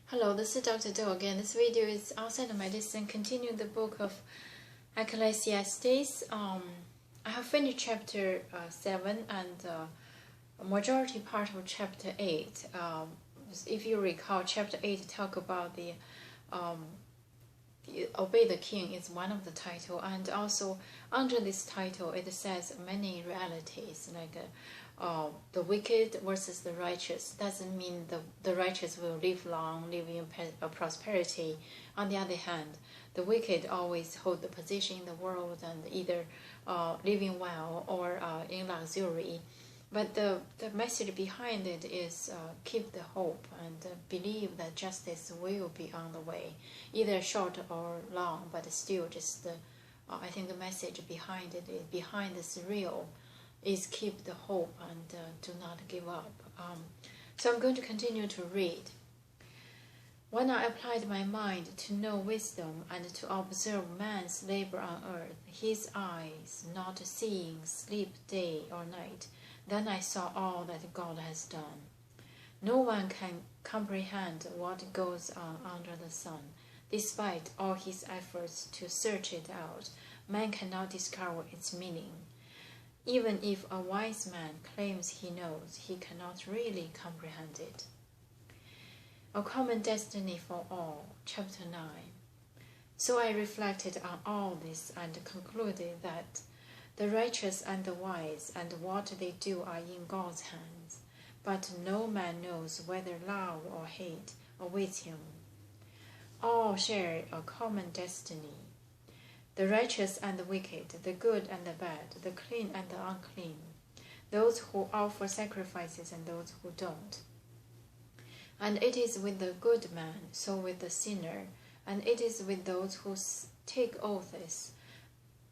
Hello, this is Dr. Do again. This video is outside of medicine, continuing the book of Ecclesiastes. I have finished chapter 7 and a majority part of chapter 8. If you recall, chapter 8 talk about the Obey the King is one of the title, and also under this title it says many realities like the wicked versus the righteous. Doesn't mean the righteous will live long, live in prosperity. On the other hand, the wicked always hold the position in the world and either living well or in luxury. But the message behind it is keep the hope and believe that justice will be on the way, either short or long, but still just I think the message behind it, behind this real, is keep the hope and do not give up. So I'm going to continue to read. When I applied my mind to know wisdom and to observe man's labor on earth, his eyes not seeing sleep day or night, then I saw all that God has done. No one can comprehend what goes on under the sun. Despite all his efforts to search it out, man cannot discover its meaning. Even if a wise man claims he knows, he cannot really comprehend it. A common destiny for all, chapter 9. So I reflected on all this and concluded that the righteous and the wise and what they do are in God's hands, but no man knows whether love or hate awaits him. All share a common destiny. The righteous and the wicked, the good and the bad, the clean and the unclean, those who offer sacrifices and those who don't. And it is with the good man, so with the sinner, and it is with those who take oaths,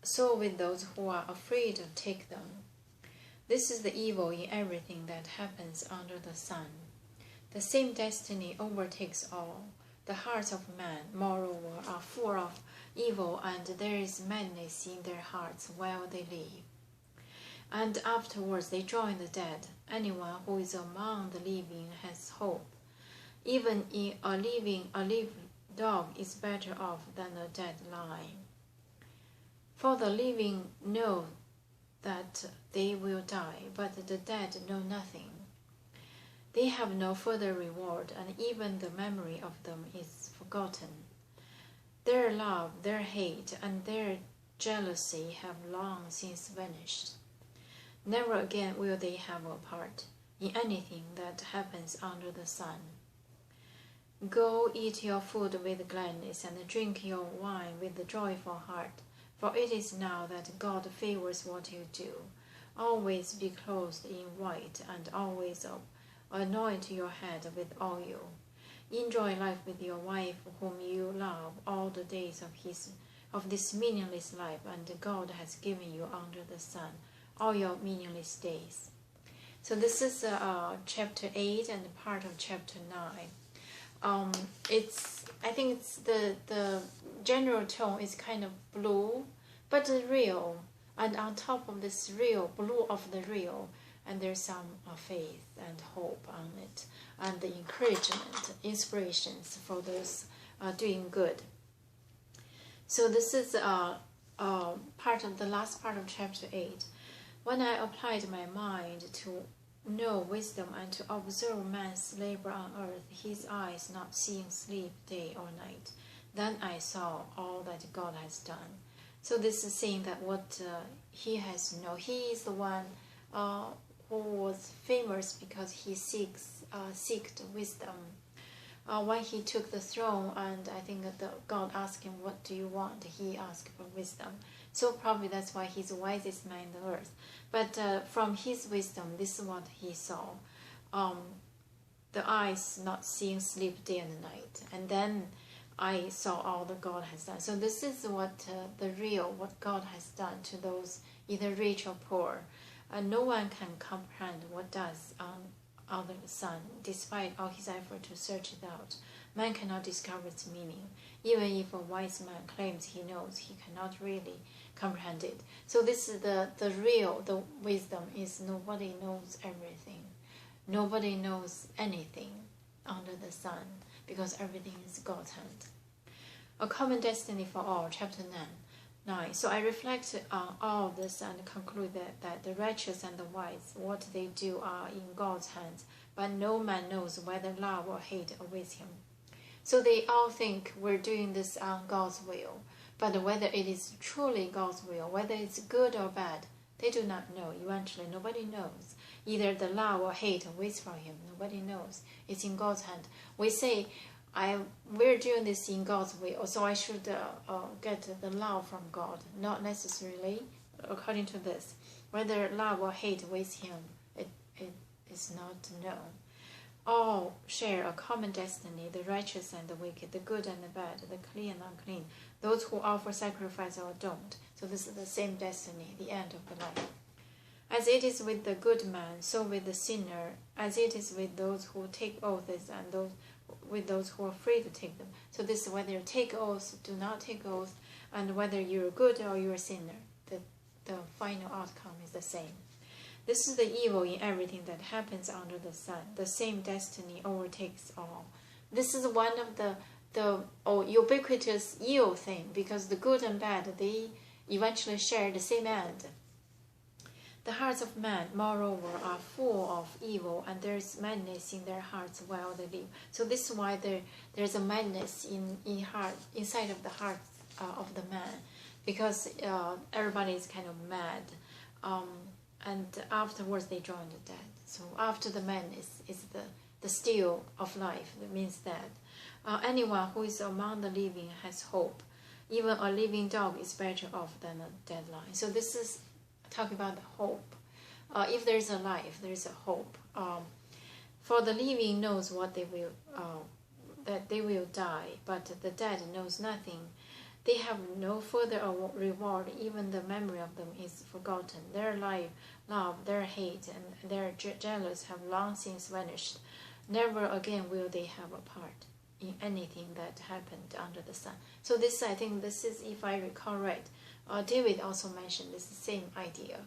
so with those who are afraid to take them. This is the evil in everything that happens under the sun. The same destiny overtakes all. The hearts of man, moreover, are full of evil, and there is madness in their hearts while they live. And afterwards they join the dead. Anyone who is among the living has hope. Even in a live dog is better off than a dead lion. For the living know that they will die, but the dead know nothing. They have no further reward, and even the memory of them is forgotten. Their love, their hate, and their jealousy have long since vanished. Never again will they have a part in anything that happens under the sun. Go eat your food with gladness and drink your wine with a joyful heart, for it is now that God favors what you do. Always be clothed in white and always anoint your head with oil. Enjoy life with your wife whom you love all the days of this meaningless life, and God has given you under the sun all your meaningless days. So this is chapter 8 and part of chapter 9. I think it's the general tone is kind of blue, but real, and on top of this real, blue of the real, and there's some faith and hope on it, and the encouragement, inspirations for those doing good. So this is part of the last part of chapter 8. When I applied my mind to know wisdom and to observe man's labor on earth, his eyes not seeing sleep day or night, then I saw all that God has done. So this is saying that what he has known, he is the one who was famous because he seeked wisdom. When he took the throne, and I think that God asked him, what do you want? He asked for wisdom. So probably that's why he's the wisest man on the earth. But from his wisdom, this is what he saw. The eyes not seeing sleep day and night. And then I saw all that God has done. So this is what what God has done to those either rich or poor. No one can comprehend what does under the sun, despite all his effort to search it out. Man cannot discover its meaning. Even if a wise man claims he knows, he cannot really comprehend it. So this is the wisdom is nobody knows everything. Nobody knows anything under the sun. because everything is God's hand. A common destiny for all, chapter 9. So I reflect on all this and conclude that the righteous and the wise, what they do are in God's hands, but no man knows whether love or hate awaits him. So they all think we're doing this on God's will, but whether it is truly God's will, whether it's good or bad, they do not know. Eventually, nobody knows. Either the love or hate waits for him. Nobody knows. It's in God's hand. We say, we're doing this in God's will, so I should get the love from God. Not necessarily, according to this. Whether love or hate waits him, it is not known. All share a common destiny, the righteous and the wicked, the good and the bad, the clean and unclean, those who offer sacrifice or don't. So this is the same destiny, the end of the life. As it is with the good man, so with the sinner, as it is with those who take oaths and with those who are free to take them. So this is whether you take oaths, do not take oaths, and whether you're good or you're a sinner, the final outcome is the same. This is the evil in everything that happens under the sun. The same destiny overtakes all. This is one of the ubiquitous evil thing, because the good and bad, they eventually share the same end. The hearts of man, moreover, are full of evil, and there is madness in their hearts while they live. So this is why there's a madness inside of the heart of the man, because everybody is kind of mad. And afterwards they join the dead. So after the madness is the still of life. That means that anyone who is among the living has hope. Even a living dog is better off than a dead lion. So this is talking about the hope. If there is a life, there is a hope. For the living knows what they will, that they will die, but the dead knows nothing. They have no further reward. Even the memory of them is forgotten. Their life, love, their hate, and their jealous have long since vanished. Never again will they have a part in anything that happened under the sun. So this, I think, this is, if I recall right, David also mentioned this same idea.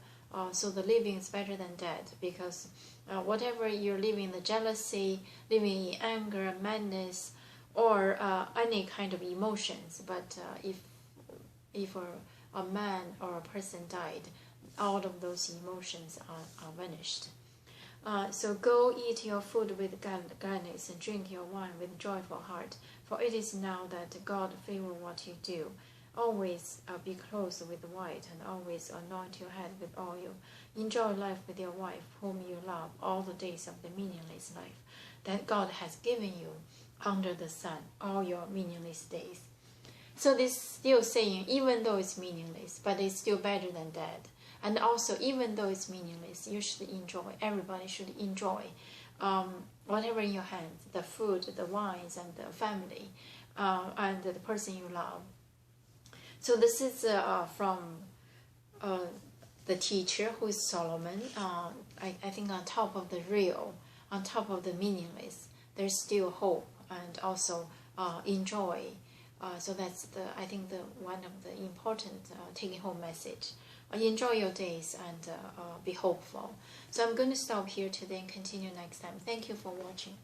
So the living is better than dead, because whatever you're living, the jealousy, living in anger, madness, or any kind of emotions, but if a man or a person died, all of those emotions are vanished. So go eat your food with gladness and drink your wine with joyful heart, for it is now that God favors what you do. Always be clothed with white, and always anoint your head with oil. Enjoy life with your wife, whom you love, all the days of the meaningless life that God has given you under the sun, all your meaningless days. So this still saying, even though it's meaningless, but it's still better than dead. And also, even though it's meaningless, you should enjoy, everybody should enjoy whatever in your hands, the food, the wines, and the family, and the person you love. So this is from the teacher, who is Solomon. I think on top of the real, on top of the meaningless, there's still hope, and also enjoy. So that's I think one of the important taking home message. Enjoy your days and be hopeful. So I'm going to stop here today and continue next time. Thank you for watching.